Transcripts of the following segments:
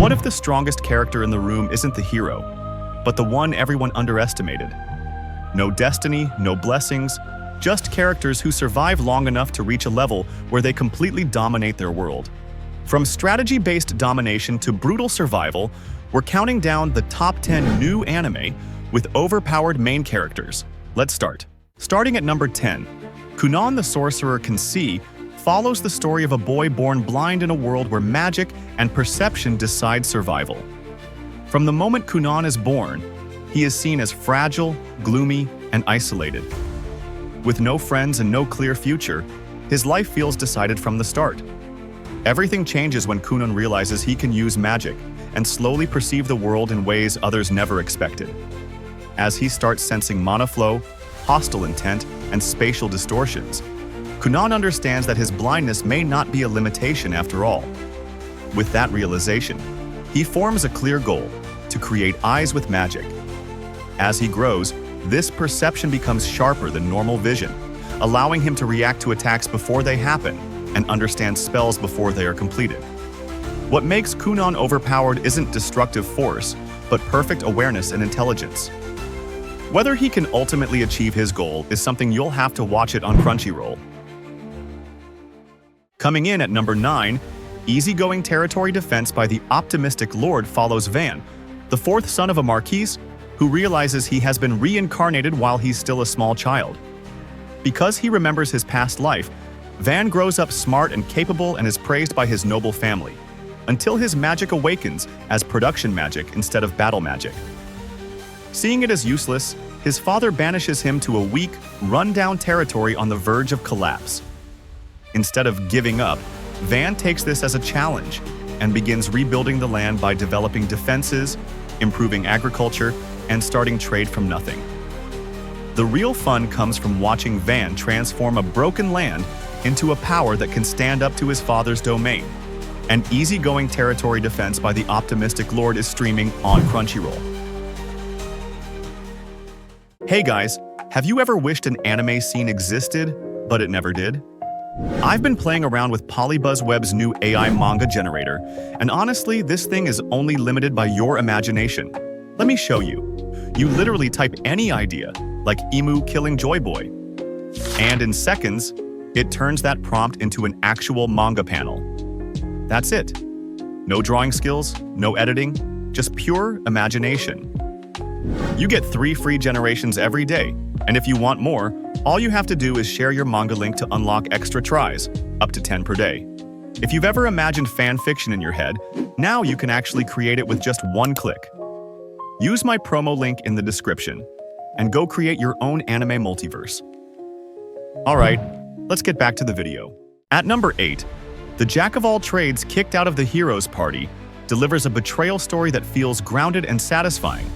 What if the strongest character in the room isn't the hero, but the one everyone underestimated? No destiny, no blessings, just characters who survive long enough to reach a level where they completely dominate their world. From strategy-based domination to brutal survival, we're counting down the top 10 new anime with overpowered main characters. Let's start. Starting at number 10, Kunon the Sorcerer Can See follows the story of a boy born blind in a world where magic and perception decide survival. From the moment Kunon is born, he is seen as fragile, gloomy, and isolated. With no friends and no clear future, his life feels decided from the start. Everything changes when Kunon realizes he can use magic and slowly perceive the world in ways others never expected. As he starts sensing mana flow, hostile intent, and spatial distortions, Kunon understands that his blindness may not be a limitation after all. With that realization, he forms a clear goal: to create eyes with magic. As he grows, this perception becomes sharper than normal vision, allowing him to react to attacks before they happen and understand spells before they are completed. What makes Kunon overpowered isn't destructive force, but perfect awareness and intelligence. Whether he can ultimately achieve his goal is something you'll have to watch it on Crunchyroll. Coming in at number 9, Easygoing Territory Defense by the Optimistic Lord follows Van, the fourth son of a marquise, who realizes he has been reincarnated while he's still a small child. Because he remembers his past life, Van grows up smart and capable and is praised by his noble family, until his magic awakens as production magic instead of battle magic. Seeing it as useless, his father banishes him to a weak, run-down territory on the verge of collapse. Instead of giving up, Van takes this as a challenge and begins rebuilding the land by developing defenses, improving agriculture, and starting trade from nothing. The real fun comes from watching Van transform a broken land into a power that can stand up to his father's domain. And Easygoing Territory Defense by the Optimistic Lord is streaming on Crunchyroll. Hey guys, have you ever wished an anime scene existed, but it never did? I've been playing around with PolyBuzz Web's new AI manga generator, and honestly, this thing is only limited by your imagination. Let me show you. You literally type any idea, like emu killing Joy Boy, and in seconds, it turns that prompt into an actual manga panel. That's it. No drawing skills, no editing, just pure imagination. You get 3 free generations every day, and if you want more, all you have to do is share your manga link to unlock extra tries, up to 10 per day. If you've ever imagined fan fiction in your head, now you can actually create it with just one click. Use my promo link in the description, and go create your own anime multiverse. Alright, let's get back to the video. At number 8, the jack-of-all-trades kicked out of the hero's party delivers a betrayal story that feels grounded and satisfying.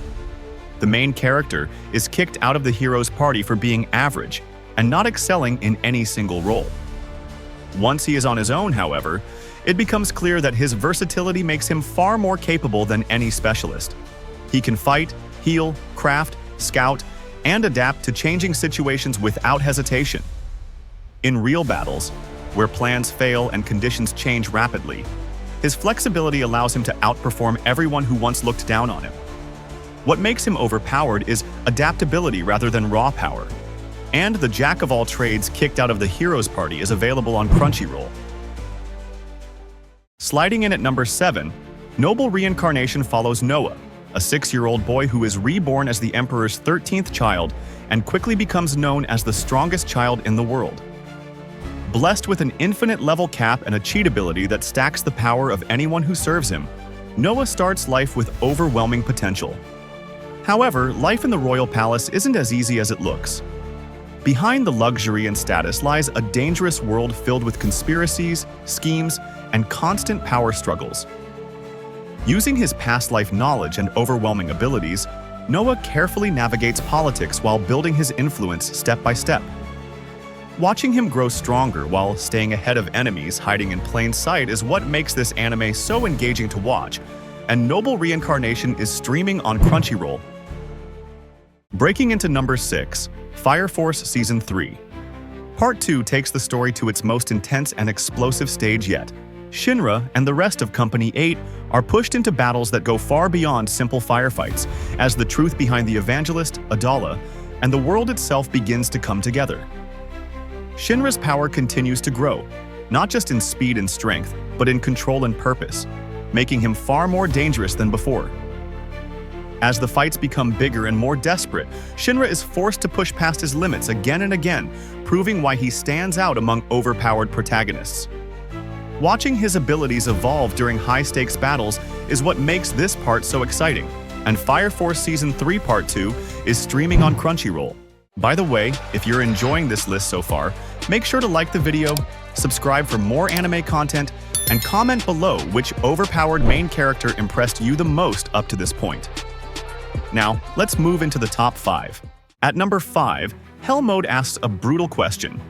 The main character is kicked out of the hero's party for being average and not excelling in any single role. Once he is on his own, however, it becomes clear that his versatility makes him far more capable than any specialist. He can fight, heal, craft, scout, and adapt to changing situations without hesitation. In real battles, where plans fail and conditions change rapidly, his flexibility allows him to outperform everyone who once looked down on him. What makes him overpowered is adaptability rather than raw power. And the jack-of-all-trades kicked out of the hero's party is available on Crunchyroll. Sliding in at number 7, Noble Reincarnation follows Noah, a 6-year-old boy who is reborn as the Emperor's 13th child and quickly becomes known as the strongest child in the world. Blessed with an infinite level cap and a cheat ability that stacks the power of anyone who serves him, Noah starts life with overwhelming potential. However, life in the royal palace isn't as easy as it looks. Behind the luxury and status lies a dangerous world filled with conspiracies, schemes, and constant power struggles. Using his past life knowledge and overwhelming abilities, Noah carefully navigates politics while building his influence step by step. Watching him grow stronger while staying ahead of enemies hiding in plain sight is what makes this anime so engaging to watch, and Noble Reincarnation is streaming on Crunchyroll. Breaking into number 6, Fire Force Season 3. Part 2 takes the story to its most intense and explosive stage yet, Shinra and the rest of Company 8 are pushed into battles that go far beyond simple firefights, as the truth behind the evangelist, Adala, and the world itself begins to come together. Shinra's power continues to grow, not just in speed and strength, but in control and purpose, making him far more dangerous than before. As the fights become bigger and more desperate, Shinra is forced to push past his limits again and again, proving why he stands out among overpowered protagonists. Watching his abilities evolve during high-stakes battles is what makes this part so exciting, and Fire Force Season 3 Part 2 is streaming on Crunchyroll. By the way, if you're enjoying this list so far, make sure to like the video, subscribe for more anime content, and comment below which overpowered main character impressed you the most up to this point. Now, let's move into the top 5. At number 5, HellMode asks a brutal question.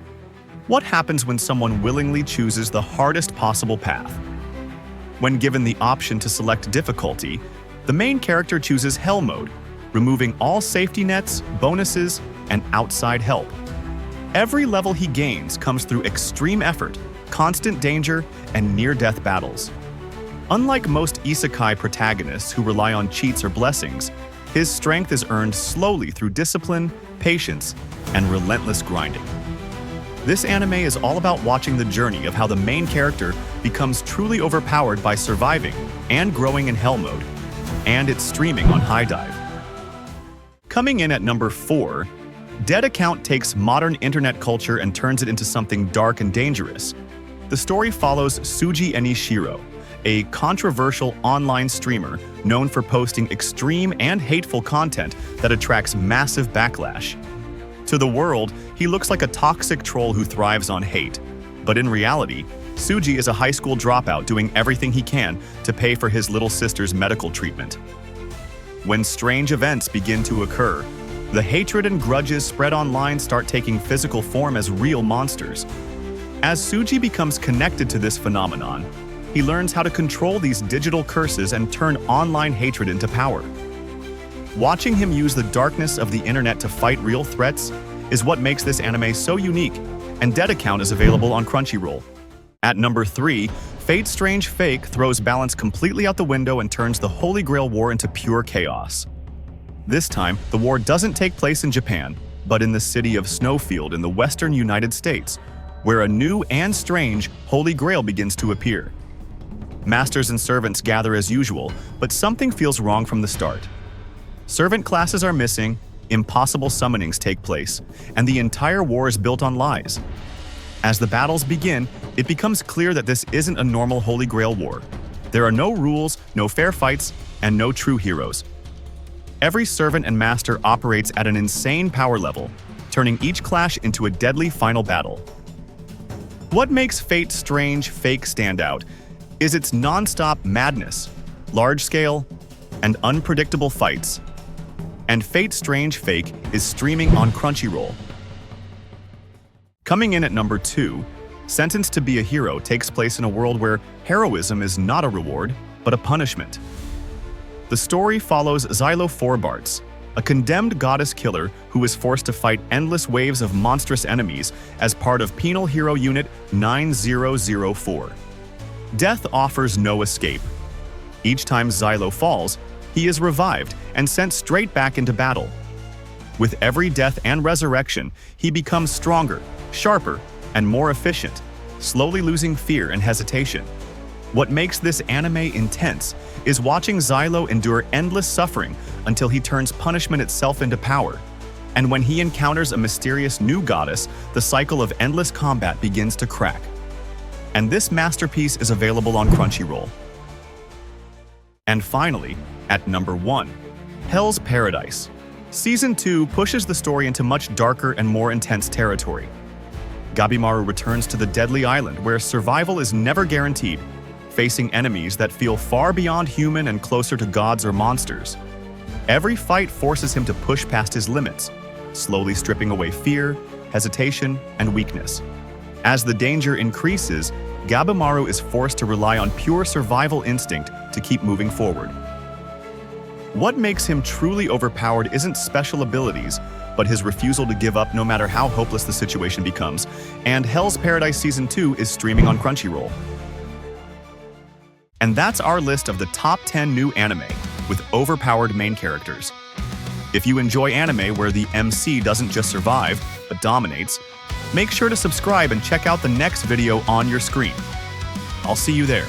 What happens when someone willingly chooses the hardest possible path? When given the option to select difficulty, the main character chooses HellMode, removing all safety nets, bonuses, and outside help. Every level he gains comes through extreme effort, constant danger, and near-death battles. Unlike most Isekai protagonists who rely on cheats or blessings, his strength is earned slowly through discipline, patience, and relentless grinding. This anime is all about watching the journey of how the main character becomes truly overpowered by surviving and growing in HellMode, and it's streaming on HIDIVE. Coming in at number 4, DeadAccount takes modern internet culture and turns it into something dark and dangerous. The story follows Tsuji Enishiro, a controversial online streamer known for posting extreme and hateful content that attracts massive backlash. To the world, he looks like a toxic troll who thrives on hate. But in reality, Tsuji is a high school dropout doing everything he can to pay for his little sister's medical treatment. When strange events begin to occur, the hatred and grudges spread online start taking physical form as real monsters. As Tsuji becomes connected to this phenomenon, he learns how to control these digital curses and turn online hatred into power. Watching him use the darkness of the internet to fight real threats is what makes this anime so unique, and DeadAccount is available on Crunchyroll. At number 3, Fate's Strange Fake throws balance completely out the window and turns the Holy Grail War into pure chaos. This time, the war doesn't take place in Japan, but in the city of Snowfield in the western United States, where a new and strange Holy Grail begins to appear. Masters and servants gather as usual, but something feels wrong from the start. Servant classes are missing, impossible summonings take place, and the entire war is built on lies. As the battles begin, it becomes clear that this isn't a normal Holy Grail war. There are no rules, no fair fights, and no true heroes. Every servant and master operates at an insane power level, turning each clash into a deadly final battle. What makes Fate's Strange Fake stand out is its nonstop madness, large-scale, and unpredictable fights. And Fate's Strange Fake is streaming on Crunchyroll. Coming in at number 2, Sentenced to be a Hero takes place in a world where heroism is not a reward, but a punishment. The story follows Xylo Forbarts, a condemned goddess killer who is forced to fight endless waves of monstrous enemies as part of Penal Hero Unit 9004. Death offers no escape. Each time Xylo falls, he is revived and sent straight back into battle. With every death and resurrection, he becomes stronger, sharper, and more efficient, slowly losing fear and hesitation. What makes this anime intense is watching Xylo endure endless suffering until he turns punishment itself into power. And when he encounters a mysterious new goddess, the cycle of endless combat begins to crack. And this masterpiece is available on Crunchyroll. And finally, at number 1, HellsParadise. Season 2 pushes the story into much darker and more intense territory. Gabimaru returns to the deadly island where survival is never guaranteed, facing enemies that feel far beyond human and closer to gods or monsters. Every fight forces him to push past his limits, slowly stripping away fear, hesitation, and weakness. As the danger increases, Gabimaru is forced to rely on pure survival instinct to keep moving forward. What makes him truly overpowered isn't special abilities, but his refusal to give up no matter how hopeless the situation becomes, and HellsParadise Season 2 is streaming on Crunchyroll. And that's our list of the top 10 new anime with overpowered main characters. If you enjoy anime where the MC doesn't just survive, but dominates, make sure to subscribe and check out the next video on your screen. I'll see you there.